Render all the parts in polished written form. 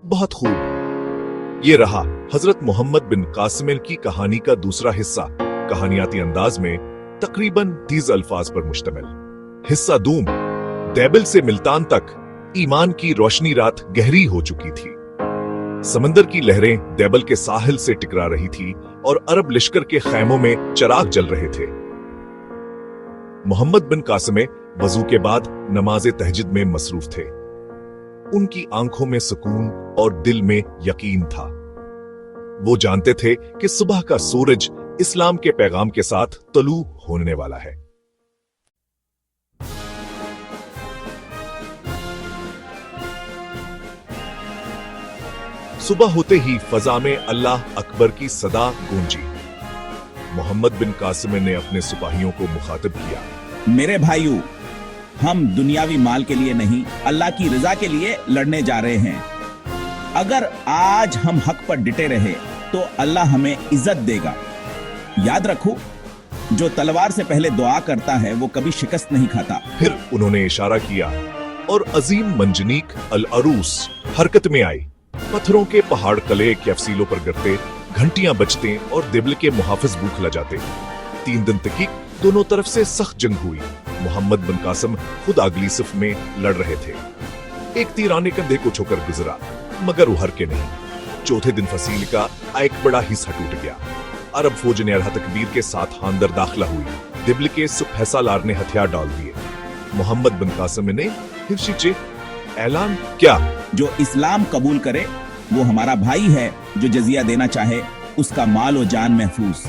बहुत खूब। ये रहा हजरत मोहम्मद बिन कासिम की कहानी का दूसरा हिस्सा, कहानियाती अंदाज में तकरीबन 30 अल्फाज पर मुश्तमिल। हिस्सा दूम, दैबिल से मिल्तान तक ईमान की रोशनी रात गहरी हो चुकी थी। समंदर की लहरें दैबल के साहिल से टकरा रही थी और अरब लश्कर के खैमों में चिराग जल रहे थे। मोहम्मद बिन कासिम वजू के बाद नमाज तहज्जुद में मसरूफ थे। उनकी आंखों में सुकून और दिल में यकीन था। वो जानते थे कि सुबह का सूरज इस्लाम के पैगाम के साथ तलू होने वाला है। सुबह होते ही फजा में अल्लाह अकबर की सदा गूंजी। मोहम्मद बिन कासिम ने अपने सिपाहियों को मुखातिब किया। मेरे भाइयों, हम दुनियावी माल के लिए नहीं, अल्लाह की रजा के लिए लड़ने जा रहे हैं। अगर आज हम हक पर डिटे रहे तो अल्लाह हमें इज्जत देगा। याद रखो, जो तलवार से पहले दुआ करता है वो कभी शिकस्त नहीं खाता। फिर उन्होंने इशारा किया और अजीम मंजनीक अल अरूस हरकत में आई। पत्थरों के पहाड़ कले के अफसीलों पर गिरते, घंटियां बजते और दिबल के मुहाफिज बूखला जाते। 3 दिन तक दोनों तरफ से सख्त जंग हुई। मोहम्मद बिन कासिम खुद अगली सिफ में लड़ रहे थे। एक तीर आने कंधे को छूकर गुजरा, मगर उहर के नहीं। चौथे दिन फसील का एक बड़ा हिस्सा टूट गया। अरब फौज ने अरहा तकबीर के साथ अंदर दाखिला हुई। दिबल के फैसालार ने हथियार डाल दिए। मोहम्मद बिन कासिम ने हिफ्शीचे ऐलान क्या, जो इस्लाम कबूल करे वो हमारा भाई है। जो जजिया देना चाहे उसका माल और जान महफूज।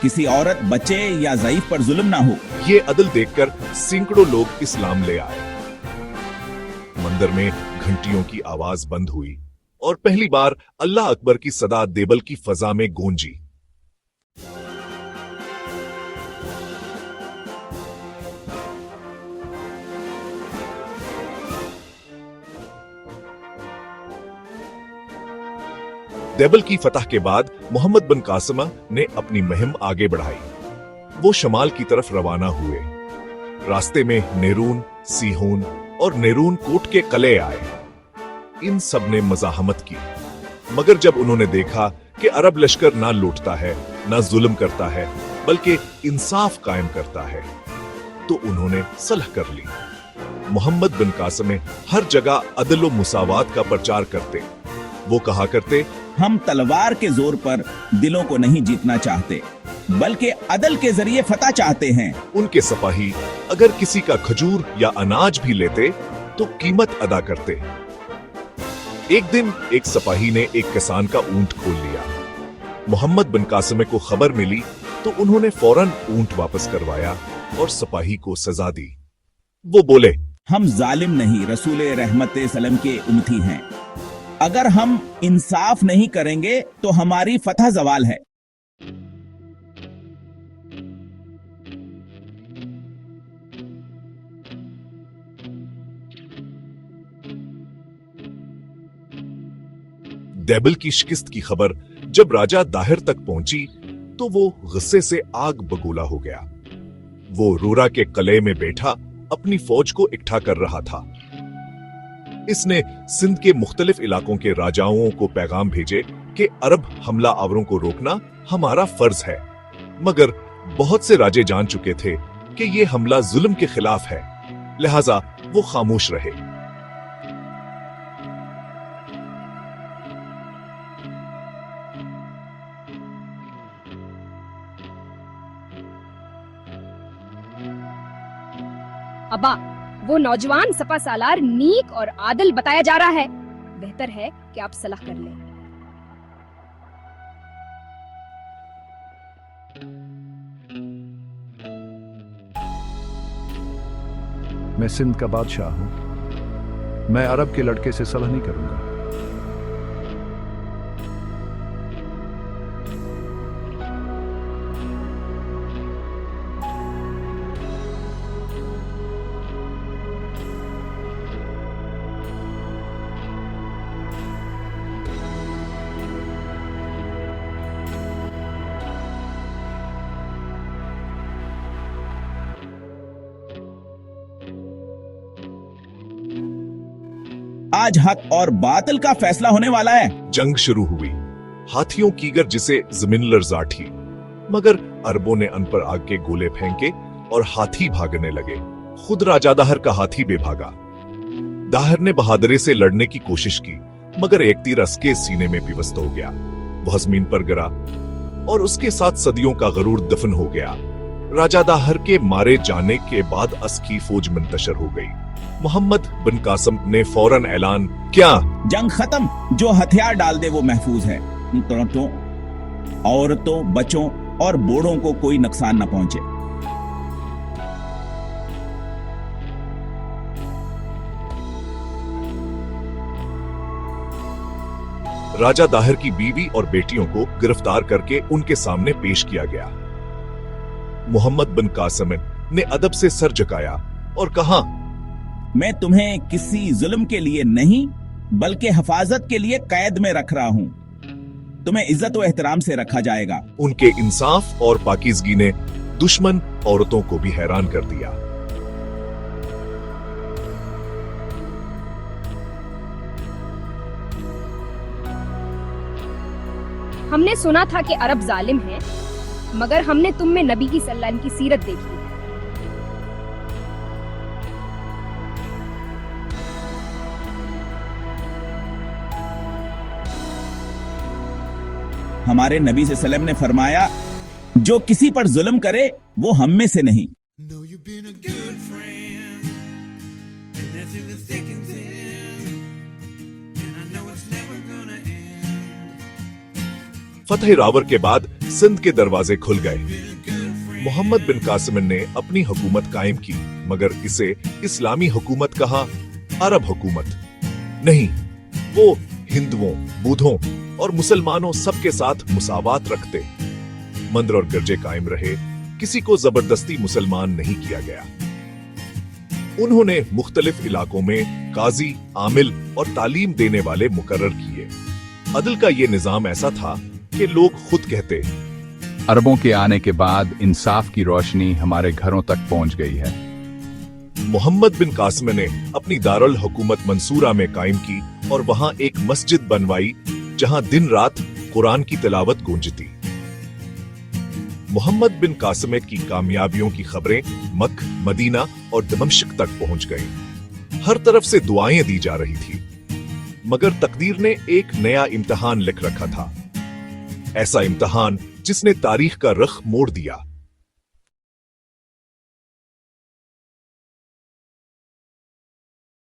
किसी औरत, बच्चे या ज़ईफ पर जुल्म ना हो। ये अदल देखकर सैकड़ों लोग इस्लाम ले आए। मंदिर में घंटियों की आवाज बंद हुई और पहली बार अल्लाह अकबर की सदा देबल की फजा में गूंजी। देबल की फतह के बाद मोहम्मद बिन कासिम ने अपनी मुहिम आगे बढ़ाई। वो शमाल की तरफ रवाना हुए। रास्ते में नेरून, सीहोन और नेरून कोट के कले आए। इन सब ने मजाहमत की, मगर जब उन्होंने देखा कि अरब लश्कर ना लूटता है, ना जुल्म करता है, बल्कि इंसाफ कायम करता है, तो उन्होंने सलह कर ली। मोहम्मद बिन कासिम हर जगह अदल व मुसावात का प्रचार करते। वो कहा करते, हम तलवार के जोर पर दिलों को नहीं जीतना चाहते, बल्कि अदल के जरिए फतह चाहते हैं। उनके सिपाही अगर किसी का खजूर या अनाज भी लेते तो कीमत अदा करते। एक दिन एक सिपाही ने एक किसान का ऊंट खोल लिया। मोहम्मद बिन कासिम को खबर मिली तो उन्होंने फौरन ऊंट वापस करवाया और सिपाही को सजा दी। वो बोले, हम जालिम नहीं, रसूल रहमत सलम के उम्मती हैं। अगर हम इंसाफ नहीं करेंगे तो हमारी फतह जवाल है। देबल की शिकस्त की खबर जब राजा दाहिर तक पहुंची तो वो गुस्से से आग बगूला हो गया। वो रूरा के कले में बैठा अपनी फौज को इकट्ठा कर रहा था। इसने सिंध के मुख्तलिफ इलाकों के राजाओं को पैगाम भेजे कि अरब हमला आवरों को रोकना हमारा फर्ज है, मगर बहुत से राजे जान चुके थे कि यह हमला जुल्म के खिलाफ है, लिहाजा वो खामोश रहे। अब्बा, वो नौजवान सपा सालार नीक और आदल बताया जा रहा है। बेहतर है कि आप सलाह कर लें। मैं सिंध का बादशाह हूं। मैं अरब के लड़के से सलाह नहीं करूंगा। आज हक और बातिल का फैसला होने वाला है। जंग शुरू हुई। हाथियों की गर जिसे जमीन लर्जा थी, मगर अरबों ने अन पर आग के गोले फेंके और हाथी भागने लगे। खुद राजा दाहर का हाथी बेभागा। दाहर ने बहादुरी से लड़ने की कोशिश की, मगर एक तीर उसके सीने में पिवस्त हो गया। वह जमीन पर गिरा और उसके साथ सदियों का गरूर दफन हो गया। राजा दाहर के मारे जाने के बाद असकी फौज मुंतशर हो गई। मोहम्मद बिन कासिम ने फौरन ऐलान किया, जंग खत्म, जो हथियार डाल दे वो महफूज है। तुरंतों, औरतों, बच्चों और बूढ़ों को कोई नुकसान न पहुंचे। राजा दाहर की बीवी और बेटियों को गिरफ्तार करके उनके सामने पेश किया गया। मोहम्मद बिन कासिम ने अदब से सर झुकाया और कहा, मैं तुम्हें किसी जुल्म के लिए नहीं बल्कि हिफाजत के लिए कैद में रख रहा हूं। तुम्हें इज्जत और एहतराम से रखा जाएगा। उनके इंसाफ और पाकीज़गी ने दुश्मन औरतों को भी हैरान कर दिया। हमने सुना था कि अरब जालिम हैं, मगर हमने तुम में नबी की सल्लल्लाहु अलैहि वसल्लम की सीरत देखी है। हमारे नबी सल्लल्लाहु अलैहि वसल्लम ने फरमाया, जो किसी पर जुल्म करे वो हम में से नहीं। Know you've been a good friend, and that's in the thick and thin, and I know it's never gonna end. फतेह रावर के बाद सिंध के दरवाजे खुल गए। Been a good friend. Mohammad बिन कासिम ने अपनी हुकूमत कायम की, मगर इसे इस्लामी हुकूमत कहा, अरब हुकूमत नहीं। वो हिंदुओं, बूढ़ों और मुसलमानों सबके साथ मुसावात रखते। मंदिर और गिरजे कायम रहे, किसी को जबरदस्ती मुसलमान नहीं किया गया। उन्होंने मुख्तलिफ इलाकों में काजी, आमिल और तालीम देने वाले मुकर्रर किए। अदल का ये निजाम ऐसा था कि लोग खुद कहते, अरबों के आने के बाद इंसाफ की रोशनी हमारे घरों तक पहुंच गई है। मोहम्मद बिन कासिम ने अपनी दारुल हुकूमत मंसूरा में कायम की और वहां एक मस्जिद बनवाई जहां दिन रात कुरान की तिलावत गूंजती। मोहम्मद बिन कासिम की कामयाबियों की खबरें मक्का, मदीना और दमश्क तक पहुंच गईं। हर तरफ से दुआएं दी जा रही थी, मगर तकदीर ने एक नया इम्तिहान लिख रखा था। ऐसा इम्तिहान जिसने तारीख का रुख मोड़ दिया।